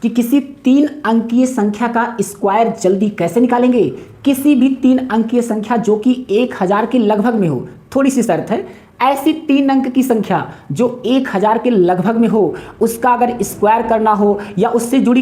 कि किसी 3 अंकीय संख्या का स्क्वायर जल्दी कैसे निकालेंगे। किसी भी 3 अंकीय संख्या जो कि 1000 के लगभग में हो, थोड़ी सी शर्त है, ऐसी 3 अंक की संख्या जो 1000 के लगभग में हो, उसका अगर स्क्वायर करना हो या उससे जुड़ी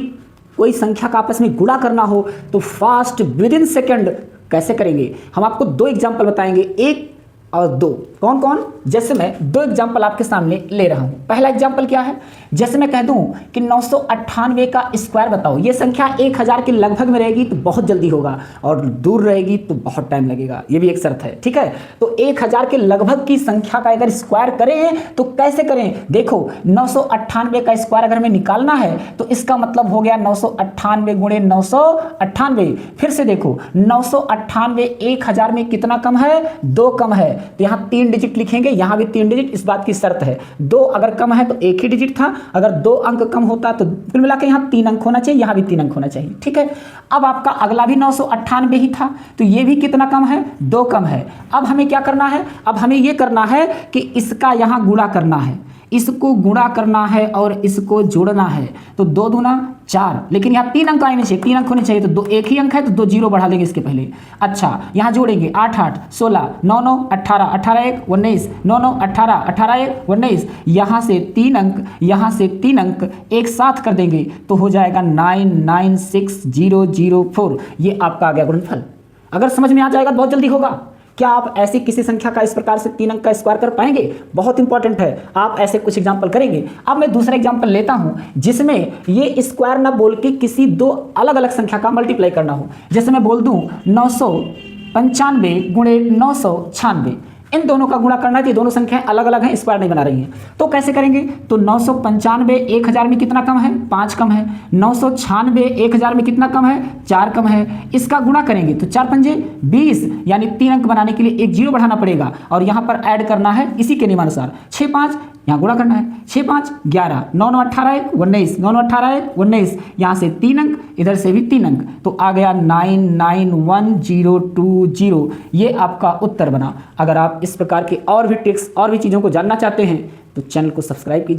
कोई संख्या का आपस में गुणा करना हो तो फास्ट विद इन सेकेंड कैसे करेंगे। हम आपको 2 एग्जाम्पल बताएंगे, 1 और 2। कौन कौन? जैसे मैं 2 एग्जाम्पल आपके सामने ले रहा हूं। पहला एग्जाम्पल क्या है, जैसे मैं कह दूं कि 998 का स्क्वायर बताओ। ये संख्या 1000 के लगभग में रहेगी तो बहुत जल्दी होगा, और दूर रहेगी तो बहुत टाइम लगेगा, ये भी एक शर्त है। ठीक है, तो 1000 के लगभग की संख्या का अगर स्क्वायर करें तो कैसे करें। देखो 998 का स्क्वायर अगर हमें निकालना है तो इसका मतलब हो गया 998 गुणे 998। फिर से देखो 998 1000 में कितना कम है, 2 कम है, तो यहां 3 डिजिट लिखेंगे, यहां भी 3 डिजिट, इस बात की शर्त है 2 अगर कम है तो एक ही डिजिट था, अगर 2 अंक कम होता तो कुल मिला के यहां 3 अंक होना चाहिए, यहां भी 3 अंक होना चाहिए। ठीक है, अब आपका अगला भी 998 ही था तो ये भी कितना कम है, 2 कम है। अब हमें क्या करना है, अब हमें ये करना है कि इसका यहां गुणा करना है, इसको गुणा करना है और इसको जोड़ना है, तो 2 दूना 4, लेकिन यहाँ 3 अंक आने चाहिए, 3 अंक होने चाहिए, तो 2 एक ही अंक है तो 2 जीरो बढ़ा देंगे इसके पहले। अच्छा, यहाँ जोड़ेंगे 8 8 16 9 9 18 18 1 19 9 9 18 18 1 19, यहाँ से 3 अंक, यहाँ से 3 अंक एक साथ कर देंगे तो हो जाएगा 996004। ये आपका आ गया गुणनफल। अगर समझ में आ जाएगा तो बहुत जल्दी होगा। क्या आप ऐसी किसी संख्या का इस प्रकार से 3 अंक का स्क्वायर कर पाएंगे? बहुत इंपॉर्टेंट है, आप ऐसे कुछ एग्जाम्पल करेंगे। अब मैं दूसरा एग्जाम्पल लेता हूं जिसमें ये स्क्वायर ना बोल के किसी 2 अलग अलग संख्या का मल्टीप्लाई करना हो। जैसे मैं बोल दूं 995 गुणे 996, इन दोनों का गुणा करना है तो ये दोनों संख्याएं अलग अलग हैं, स्क्वायर नहीं बना रही हैं, तो कैसे करेंगे। तो 995 1000 में कितना कम है, 5 कम है। 996 1000 में कितना कम है, 4 कम है। इसका गुणा करेंगे तो 4 पंजे 20, यानी 3 अंक बनाने के लिए एक जीरो बढ़ाना पड़ेगा और यहाँ पर ऐड करना है इसी के नियमानुसार। 6 5 यहाँ गुणा करना है, 6 5 11 9 9 18 1 19 9 9 18 1 19, यहाँ से 3 अंक, इधर से भी 3 अंक, तो आ गया 991020। ये आपका उत्तर बना। अगर आप इस प्रकार के और भी ट्रिक्स और भी चीज़ों को जानना चाहते हैं तो चैनल को सब्सक्राइब कीजिए।